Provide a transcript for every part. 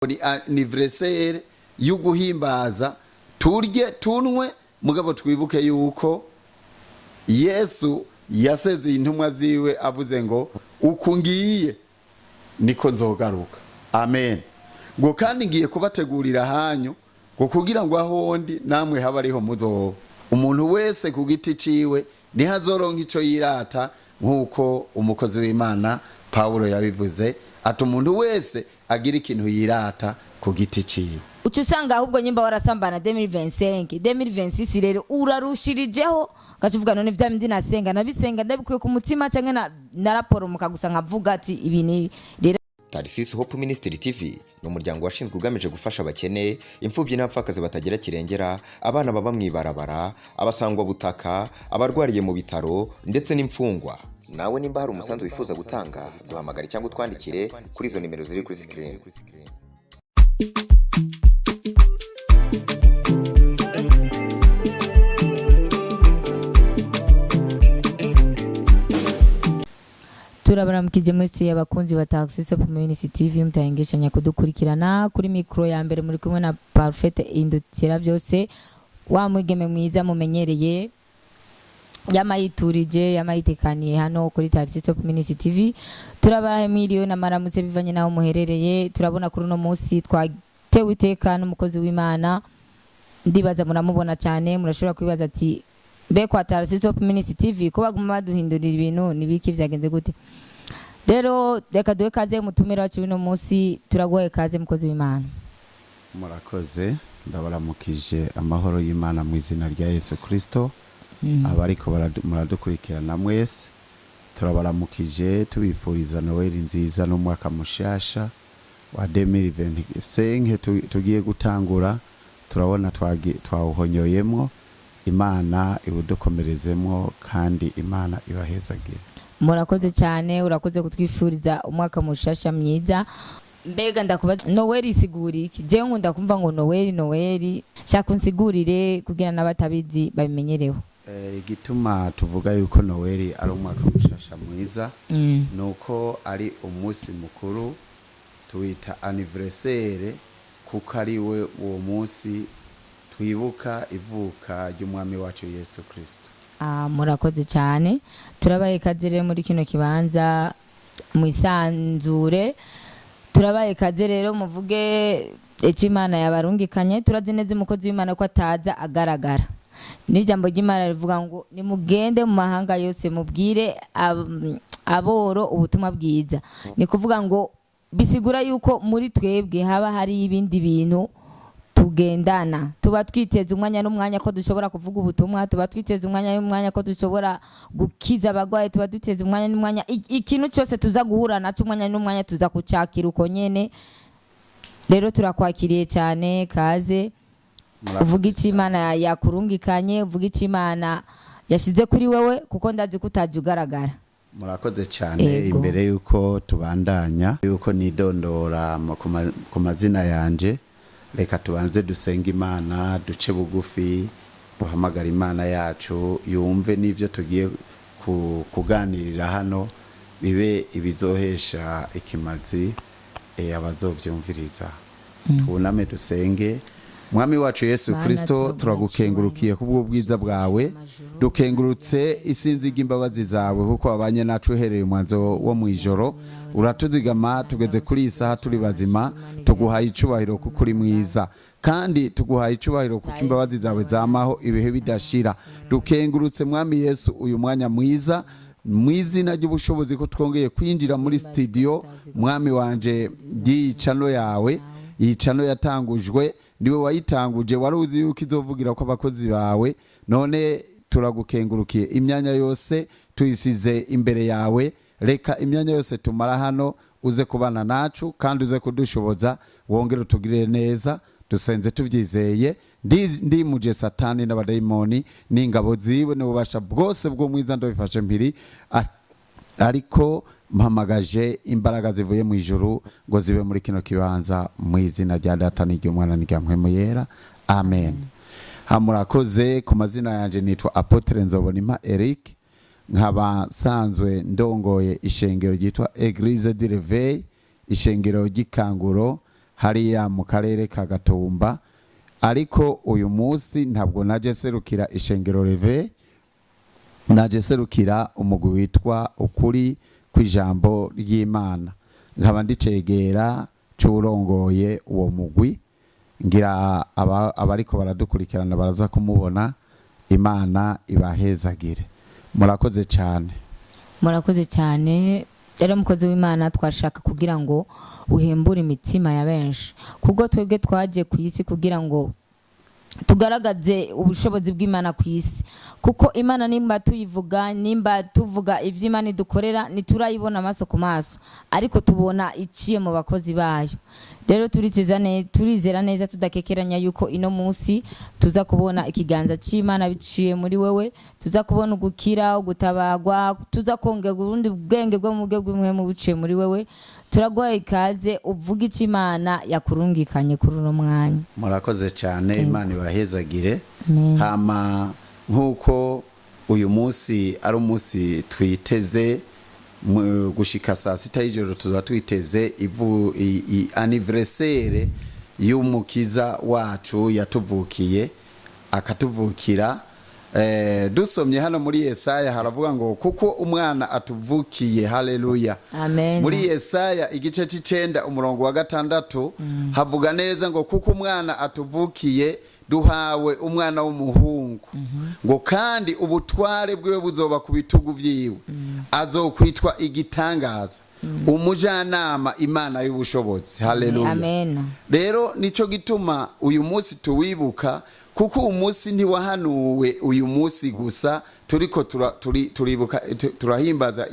ni anniversaire y'uguhimbaza turye tunwe mugabo twibuke yuko Yesu yasezeye intumwa ziwe avuze ngo uku ngiye niko nzogaruka. Amen. Ngo kandi ngiye kubategurira hanyu ngo kugira ngo ahondi namwe haba ariho muzoba. Umuntu wese ku giti ciwe nihazoronka ico yirata nkuko umukozi w'Imana Paulo yabivuze ati umuntu wese agira ikintu yirata ku giti ciwe. Ucu usanga ahubwo nyimba warasambana 2025 rero urarushirijeho gacuvuga none vya mindi nasenga nabisenga ndabikuye ku mutima canke na raporo mukagusa nkavuga ati ibi ni rero. Tarsis Hope Ministry TV ni umuryango washinzwe ugamije gufasha abakene, imfubyi n'abapfakazi batagira kirengera, abana baba mwibarabara, abasangwa butaka, abarwariye mu bitaro ndetse n'imfungwa. Nawe nimba hari umusanzu wifuza gutanga duhamagara cyangwa twandikire kuri izo nimero ziri kuri screen. Turabaramukije mwese y'abakunzi ba Tarsis Hope Ministry TV mutayengeshanya kudukurikirana kuri micro ya mbere muri kumwe na Parfait Indutira byose wa mwigeme mwiza mumenyereye yamayiturije yamayitekaniye hano kuri Tarsis Hope Ministry TV. Turabaye mwiriwe na maramutse bivanye naho muherereye. Turabona kuri no munsi twatewe iteka n'umukozi w'Imana, ndibaza muramubona cyane, murashobora kwibaza ati be kwa Tarsis Hope Ministry TV ko baguma baduhindurira ibintu nibiki vyagenze gute. Rero reka duhe kaze mutumira wacu bino munsi, turagoye kaze mukozi w'Imana. Murakoze, ndabaramukije amahoro y'Imana mu izina rya Yesu Kristo. Abariko muradukurikirana mwese turabaramukije tubifuriza Noel nziza n'umwaka mushasha wa 2025 tugiye gutangura. Turabona twawuhonyoyemwo, Imana ibudukomerezemwo kandi Imana ibahezagire. Murakoze cyane, urakoze kutwifuriza umwaka mushasha myiza. Mbega ndakubaza Noel isiguri iki? Je nkunda kumva ngo Noel shaka unsigurire kugira n'abatabizi babimenyereho. Igituma tuvuga yuko Noel ari umwaka mushasha mwiza nuko ari umunsi mukuru tuwita anniversaire kuko ari we uwo munsi twibuka ivuka ry'umwami wacu Yesu Kristo. Murakoze cyane, turabaye kazere muri kino kibanza mwisanzure, turabaye kazere muvuge Imana yabarungikanye. Turazi neza umukozi w'Imana ko ataza agaragara. N'ijambo ry'Imana rivuga ngo nimugende mu mahanga yose mubwire aboro ubutumwa bwiza. Ni kuvuga ngo bisigura yuko muri twebwe haba hari ibindi bintu tugendana, tuba twiteze umwanya n'umwanya ko dushobora kuvuga ubutumwa, tuba twiteze umwanya n'umwanya ko dushobora gukiza abagwaye, tuba duteze umwanya n'umwanya ikintu cyose tuza guhura naco umwanya n'umwanya tuza kucakira uko nyene. Rero turakwakiriye cyane, kaze uvuga iki Imana yakurungikanye, uvuga iki Imana yashize kuri wewe kuko ndazi kutaje ugaragara. Murakoze cyane. Imbere yuko tubandanya yuko nidondora ku mazina yanje, reka tubanze dusenga Imana, duce bugufi, duhamagara Imana yacu yumve n'ivyo tugiye kuganirira hano bibe ibizohesha ikimazi abazovyumviriza. Tuname dusenge. Mwami wacu Yesu Kristo, turagukengurukiye kubwo bwiza bwawe, dukengurutse isinzi y'imbabazi zawe kuko wabanye nacu uhereye umwanzo wo mwijoro, uratuzigama tugeze kuri isaha turi bazima. Tuguhaye icubahiro kuko uri mwiza, kandi tuguhaye icubahiro kuko imbabazi zawe zamaho ibihe bidashira. Dukengurutse Mwami Yesu uyu mwanya mwiza, mwizina ry'ubushobozi ko twongeye kwinjira muri studio. Mwami wanje y'icano yawe, y'icano yatangujwe, niwe wayitanguje, waruzi yuko izovugira ko abakozi bawe. None turagukengurukiye, imyanya yose tuyisize imbere yawe. Reka imyanya yose tumara hano uze kubana nacu kandi uze kudushoboza, wongere utugirire neza. Dusenze tuvyizeye, ndimuje Satani n'abadayimoni n'ingabo ziwe n'ububasha bwose bwo mwiza ndabifashe mpiri, ariko mpamagaje imbaraga zivuye mu ijuru ngo zibe muri kino kibanza mu izina rya Data n'Umwana n'Mpwemu Yera. Amen. Murakoze. Ku mazina yanje nitwa Apotre Nzobonimpa Eric, nkaba sanzwe ndongoye ishengero ryitwa Église du Réveil, ishengero ry'ikanguro hariya mu karere ka Gatumba, ariko uyu munsi ntabwo naje serukira ishengero Reve, naje serukira umugwi witwa ukuri kw'ijambo ry'Imana, nkaba ndicegera c'urongoye uwo mugwi. Ngira abariko baradukurikirana baraza kumubona. Imana ibahezagire. Murakoze cyane. Murakoze cyane. Rero mukozi w'Imana, twashaka kugira ngo uhembure imitima ya benshi, kuko twebwe twaje ku isi kugira ngo tugaragaze ubushobozi bw'Imana ku isi, kuko Imana nimba tuyivuga, nimba tuvuga ivy'Imana idukorera, niturayibona amaso ku maso, ariko tubona iciye mu bakozi bayo. Rero turizera neza tudakekeranya yuko ino munsi tuza kubona ikiganza c'Imana biciye muri wewe, tuza kubona ugukira, ugutabagwa, tuza kongera urundi bwenge bwo mu bwe bw'imwe mu biciye muri wewe. Turaguhaye ikaze uvuga icyo Imana yakurungikanye kuri uno mwanya. Murakoze cyane. Imana ibahezagire. Hama nk'uko uyu munsi ari umunsi twiteze gushika saa sita y'ijoro, tuza twiteze anniversaire y'umukiza wacu yatuvukiye, akatuvukira. Dusomye hano muri Yesaya haravuga ngo kuko umwana atuvukiye. Haleluya, amen. Muri Yesaya igice c'icenda umurongo wa 6 havuga neza ngo kuko umwana atuvukiye duhawe umwana w'umuhungu, ngo kandi ubutware bwiwe buzoba ku bitugu vyiwe, azokwitwa igitangaza, umujanama, Imana y'ubushobozi. Haleluya, amen. Rero nico gituma uyu munsi tuwibuka, kuko umunsi ntiwahanuwe uyu munsi gusa turiko turibuka turahimbaza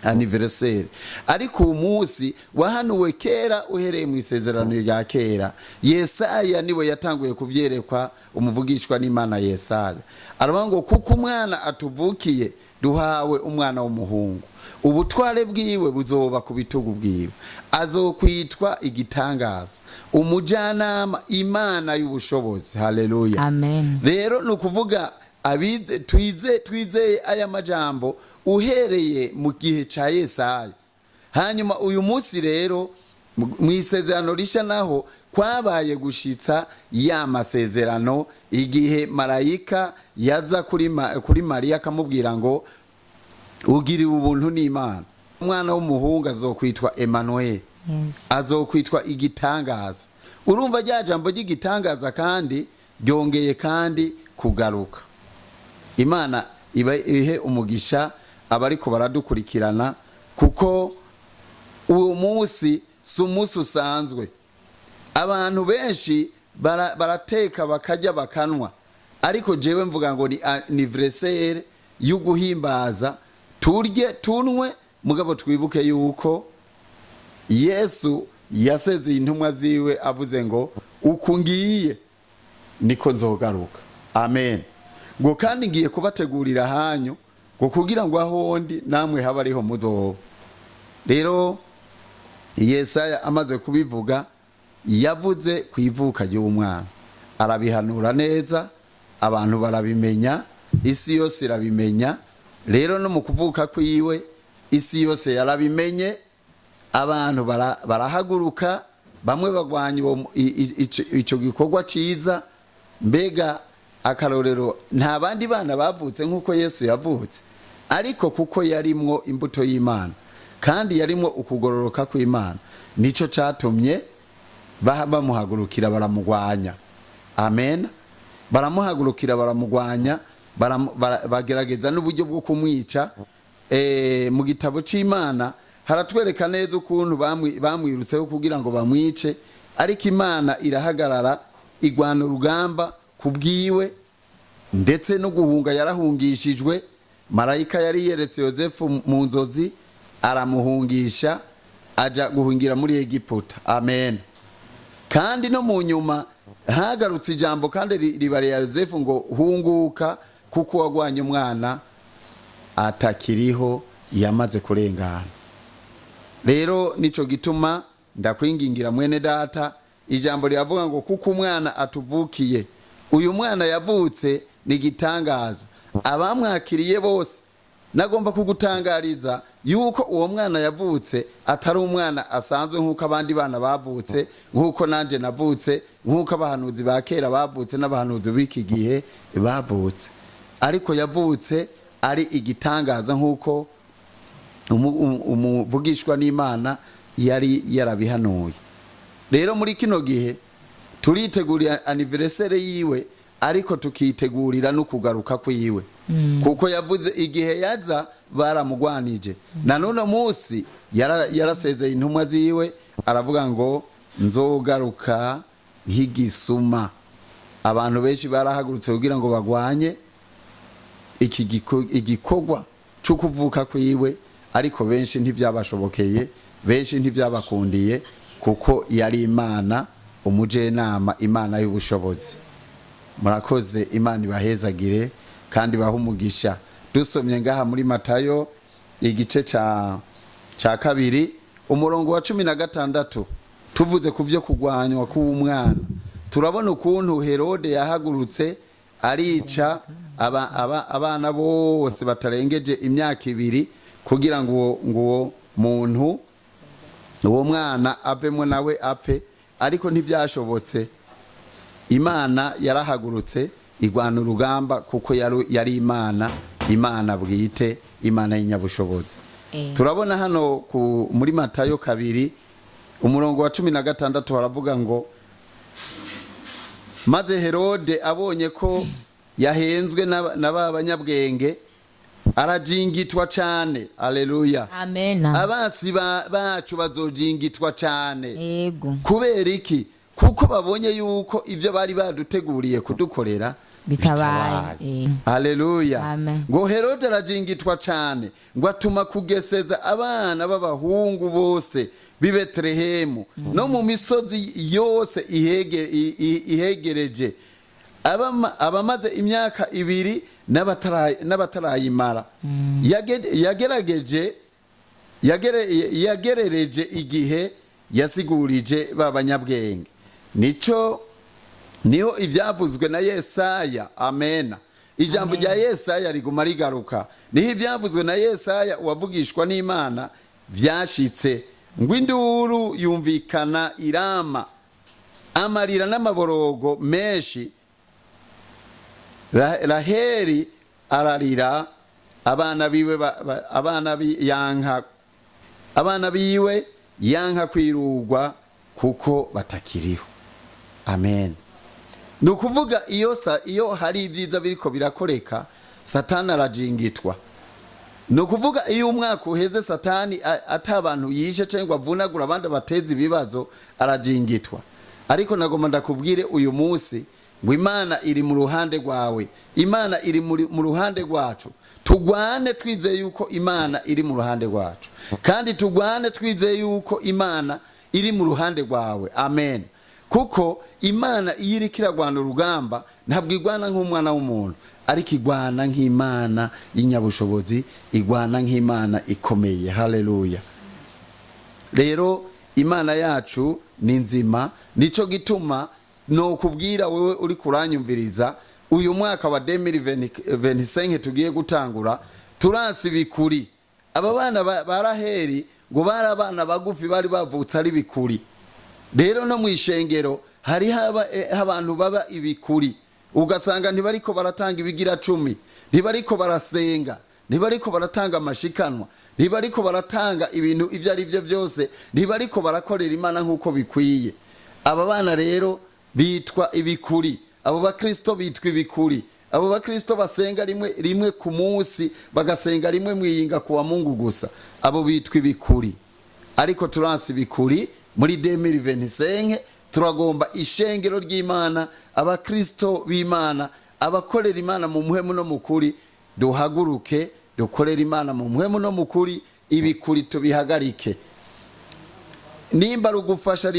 anniversaire, ariko umunsi wahanuwe kera, uhereye mu isezerano rya kera. Yesaya niwe yatanguye kuvyerekwa umuvugishwa n'Imana. Yesaya aravuga ngo kuko umwana atuvukiye duhawe umwana w'umuhungu, ubutware bwiwe buzoba ku bitugu bwiwe, azokwitwa igitangaza, umujanama, Imana y'ubushobozi. Haleluya, amen. Rero nukuvuga abize twizeye aya majambo uhereye mu gihe ca Yesaya. Hanyuma uyu munsi rero mu isezerano risha naho kwabaye gushitsa ya masezerano, igihe marayika yaza kuri Mariya akamubwira ngo ugiriwe ubuntu n'Imana, umwana w'umuhungu azokwitwa Emmanuel. Azokwitwa igitangaza. Urumva rya jambo ry'igitangaza kandi ryongeye kandi kugaruka. Imana ihe umugisha abariko baradukurikirana, kuko uwo munsi si umunsi usanzwe. Abantu benshi barateka bakarya bakanwa, ariko jewe mvuga ngo ni anniversaire y'uguhimbaza, turye tunwe, mugabo twibuke yuko Yesu yasezeye intumwa ziwe avuze ngo uku ngiye niko nzogaruka. Amen. Ngo kandi ngiye kubategurira hanyu, ngo kugira ngo ahondi namwe haba ariho muzoba. Rero Yesaya amaze kubivuga, yavuze kwivuka ry'umwana, arabihanura neza, abantu barabimenya, isi yose irabimenya. Rero no mu kuvuka kwiwe isi yose yarabimenye, abantu barahaguruka, bamwe bagwanya ico gikorwa ciza. Mbega akarorero, nta bandi bana bavutse nk'uko Yesu yavutse, ariko kuko yarimwo imbuto y'Imana kandi yarimwo ukugororoka kw'Imana, nico catumye bamuhagurukira baramugwanya. Amen. Baramuhagurukira baramugwanya, bagerageza n'uburyo bwo kumwica. Mu gitabo c'Imana haratwereka neza ukuntu bamwirutseho kugira ngo bamwice, ariko Imana irahagarara igwana urugamba kubwiwe, ndetse no guhunga yarahungishijwe. Marayika yari yeretse Yosefu mu nzozi, aramuhungisha aja guhungira muri Egiputa. Amen. Kandi no mu nyuma hagarutse ijambo kandi ribarira Yosefu ngo hunguka, kuko wagwanye umwana atakiriho, yamaze kurengana. Rero nico gituma ndakwingingira mwene data, ijambo riravuga ngo kuko umwana atuvukiye. Uyu mwana yavutse ni gitangaza, abamwakiriye bose nagomba kugutangariza yuko uwo mwana yavutse atari umwana asanzwe nk'uko abandi bana bavutse, nk'uko nanje navutse, nk'uko abahanuzi ba kera bavutse n'abahanuzi b'iki gihe bavutse, ariko yavutse ari igitangaza nk'uko umuvugishwa n'Imana yari yarabihanuye. Rero muri kino gihe turitegurira anniversaire yiwe, ariko tukitegurira no kugaruka kwiwe, kuko yavuze igihe yaza baramugwanije. Na none munsi yarasezeye intumwa ziwe, aravuga ngo nzogaruka nk'igisuma. Abantu benshi barahagurutse kugira ngo bagwanye iki igikorwa cyo kuvuka kwiwe, ariko benshi ntibyabashobokeye, benshi ntibyabakundiye, kuko yari Imana umujenama, Imana y'ubushobozi. Murakoze, Imana ibahezagire kandi bahumugisha. Dusomye ngaha muri Matayo igice ca 2 umurongo wa 16, tuvuze ku byo kugwanywa k'umwana, turabona ukuntu Herode yahagurutse arica abana bose batarengeje imyaka 2 kugira ngo muntu uwo mwana avemo nawe apfe, ariko ntibyashobotse. Imana yarahagurutse igwana urugamba, kuko yari Imana bwite, Imana y'inyabushobozi. Turabona hano muri Matayo 2 umurongo wa 16 haravuga ngo maze Herode abonye ko yahenzwe n'abanyabwenge arajingitwa cyane. Aleluya, amen. Abasi bacu bazojingitwa cyane. Yego. Kubera iki? Kuko babonye yuko ibyo bari baduteguriye kudukorera bitabaye. Aleluya. Ngo Herode arajingitwa cyane, ngo atuma kugeseza abana b'abahungu bose b'i Betelehemu no mu misozi yose ihegereje, abamaze imyaka 2 n'abatarayimara. Yagerereje igihe yasigurije babanyabwenge. Niho ibyavuzwe na Yesaya. Amena. Ijambo rya Yesaya riguma rigaruka. Niho ibyavuzwe na Yesaya uwavugishwa n'Imana byashitse, ngo induru yumvikana irama, amarira n'amaborogo menshi. Raheli ararira, abana biwe yanka kwirugwa kuko batakiriho. Amen. Nukuvuga iyo hari ibyiza biriko birakoreka, Satani arajingitwa. Nukuvuga iyo umwaka uheze Satani atabantu yishe cyangwa avunagura abandi bateza ibibazo, arajingitwa. Ariko nagomba ndakubwire uyu munsi ngo Imana iri mu ruhande rwawe, Imana iri mu ruhande rwacu. Tugwane twizeye yuko Imana iri mu ruhande rwacu, kandi tugwane twizeye yuko Imana iri mu ruhande rwawe. Amen. Kuko Imana iyo iriko iragwana urugamba ntabwo igwana nk'umwana w'umuntu, ariko igwana nk'Imana y'inyabushobozi, igwana nk'Imana ikomeye. Haleluya. Rero Imana yacu ni nzima, nico gituma no kubwira wewe uri kuranyumviriza, uyu mwaka wa 2025 tugiye gutangura, turansi bikuri. Aba bana baraheri ngo bari abana bagufi bari bavutse ari bikuri. Rero no mu ishengero hari abantu baba ibikuri, ugasanga ntibariko baratanga ibigira 10, ntibariko barasenga, ntibariko baratanga amashikanwa, ntibariko baratanga ibintu ibyo ari byo byose, ntibariko barakorera Imana nk'uko bikwiye. Aba bana rero bitwa ibikuri, abo bakristo bitwa ibikuri. Abo bakristo basenga rimwe ku munsi, bagasenga rimwe mwiyinga kuwa Mungu gusa, abo bitwa ibikuri. Ariko turansi bikuri muri 2025 turagomba ishengero ry'Imana, abakristo b'Imana, abakorera Imana mu muhemu no mukuri, duhaguruke dukorera Imana mu muhemu no mukuri, ibikuri tubihagarike. Nimba rugufasha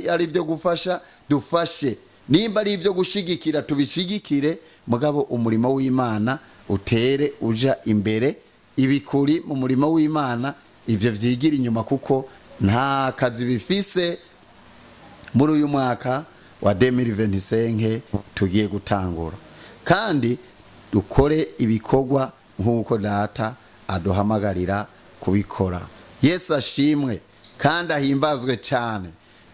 ari byo gufasha, dufashe. Nimba ari ibyo gushigikira, tubishigikire. Mugabo umurimo w'Imana utere uja imbere, ibikuri mu murimo w'Imana ibyo vyigira inyuma, kuko nta kazi bifise muri uyu mwaka wa 2025 tugiye gutangura. Kandi dukore ibikorwa nk'uko data aduhamagarira kubikora. Yesu ashimwe kandi ahimbazwe cyane,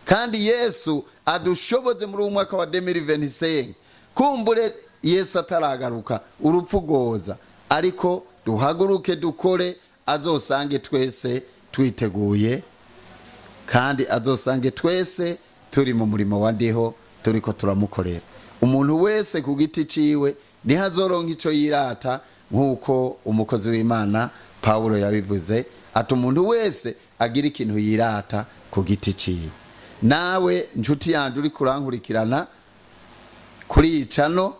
kandi Yesu adushoboze muri umwaka wa 2025. Kumbure Yesu ataragaruka urupfu goza, ariko duhaguruke dukore, azosange twese twiteguye, kandi azosange twese turi mu murimo wa ndiho turiko turamukorera. Umuntu wese ku giti ciwe nihazoronka ico yirata, nkuko umukozi w'Imana Paulo yabivuze, ati umuntu wese agira ikintu yirata ku giti ciwe. Nawe nshuti yanje uri kurankurikirana kuri icano,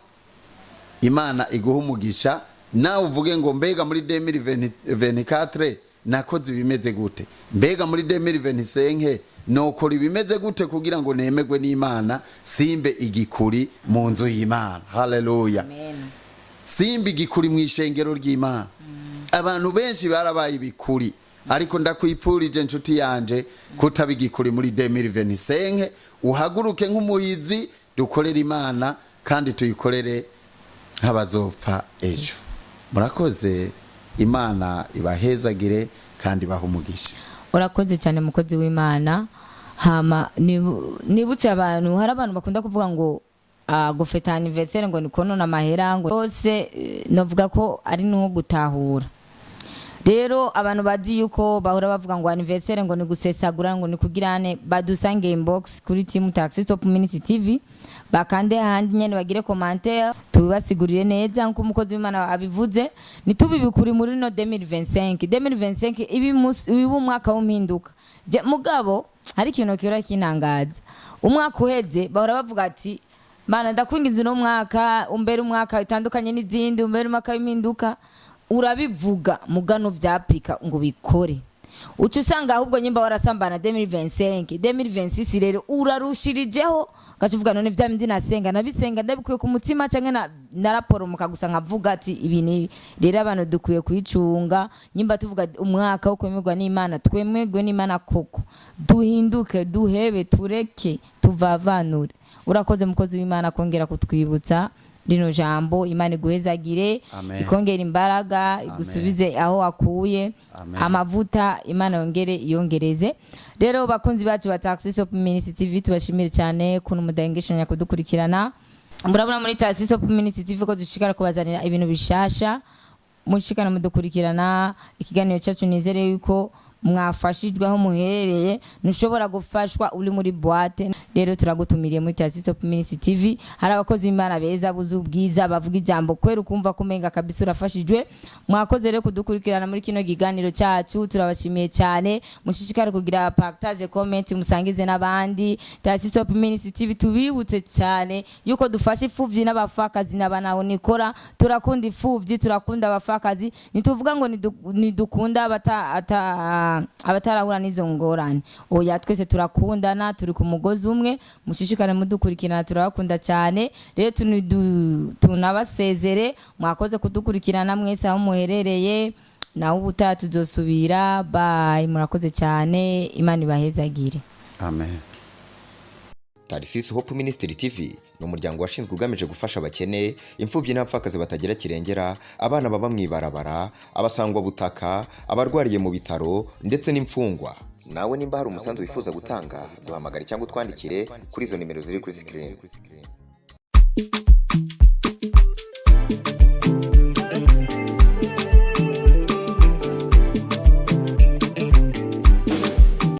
Imana iguha umugisha, nawe uvuge ngo mbega muri 2024 nakoze bimeze gute, mbega muri 2025 nokora bimeze gute kugira ngo nemegwe n'Imana, simbe igikuri mu nzu y'Imana. Haleluya, amen. Simbe igikuri mu ishengero ry'Imana. Abantu benshi barabaye ibikuri, ariko ndakwipfurije nshuti yanje kutaba igikuri muri 2025. Uhaguruke nk'umuhizi, dukorere Imana kandi tuyikorere nk'abazopfa ejo. Murakoze, Imana ibahezagire kandi bahumugisha. Urakoze cyane mukozi w'Imana. Hama nibutse abantu, hari abantu bakunda kuvuga ngo gufeta anniversaire ngo nikono na mahera ngo yose, novuga ko ari no gutahura. Rero abantu bazi yuko bahora bavuga ngo anniversaire ngo ni gusesagura ngo ni kugirane, badusange inbox kuri Team Taxi Top Ministry TV, bakande handi nyene bagire commentaire tubasigurire neza nko umukozi w'Imana abivuze. Nitubibikuri muri no 2025 ibi umwaka w'umpinduka. Mugabo hari ikintu kira kinangaza, umwaka uheze bahora bavuga ati Mana ndakwinginze no mwaka umbere umwaka utandukanye n'izindi, umbere umwaka w'impinduka. Urabivuga mugano vyapika ngo bikore, ucu usanga ahubwo nyimba warasambana 2025 rero urarushirijeho gacuvuga none vya mindi nasenga nabisenga ndabikuye ku mutima canke na raporo mukagusa nkavuga ati ibi ni rero abantu dukwiye kwicunga. Nyimba tuvuga umwaka wo kwemerwa n'Imana, twemegwe n'Imana koko, duhinduke, duhebe, tureke, tuvavanure. Urakoze mukozi w'Imana kongera kutwibutsa rino jambo. Imana iguhezagire, ikongera imbaraga, igusubize aho wakuye amavuta, Imana yongereze. Rero bakunzi bacu ba Taxi Top Ministry TV tubashimire cyane kuno mudahengeshanya kudukurikirana. Murabona muri Taxi Top Ministry TV ko dushikara kubazanira ibintu bishasha, mushikana mudukurikirana. Ikiganiro cyacu nizere yuko mwafashijwe aho muherereye, nushobora gufashwa uri muri boîte. Rero turagutumiriye muri Taxi Top Ministry TV. Hari abakozi b'Imana beza buzu bwiza bavuga ijambo kwera ukumva kumenga kabisa urafashijwe. Mwakoze rero kudukurikirana muri kino kiganiro cyacu, turabashimiye cyane. Mushishikare kugira partage, comment, musangize n'abandi. Taxi Top Ministry TV tubibutse cyane yuko dufasha ifuvyi n'abafakazi n'abanaho nikora. Turakunda ifuvyi, turakunda abafakazi, nituvuga ngo nidukunda abatarahura n'izo ngorane. Oya, twese turakundana, turi ku mugozi umwe. Mushishikane mudukurikirana, turabakunda cyane. Rero tunabasezere, mwakoze kudukurikirana mwese aho muherereye. Naho ubutaha tuzosubira. Bye, murakoze cyane. Imana ibahezagire. Amen. Tarisisi Hope Ministry TV ni umuryango washinzwe ugamije gufasha abakene, imfubyi n'abapfakazi batagira kirengera, abana baba mwibarabara, abasangwa butaka, abarwariye mu bitaro ndetse n'imfungwa. Nawe nimba hari umusanzu wifuza gutanga, duhamagare cyangwa twandikire kuri izo nimero ziri kuri screen.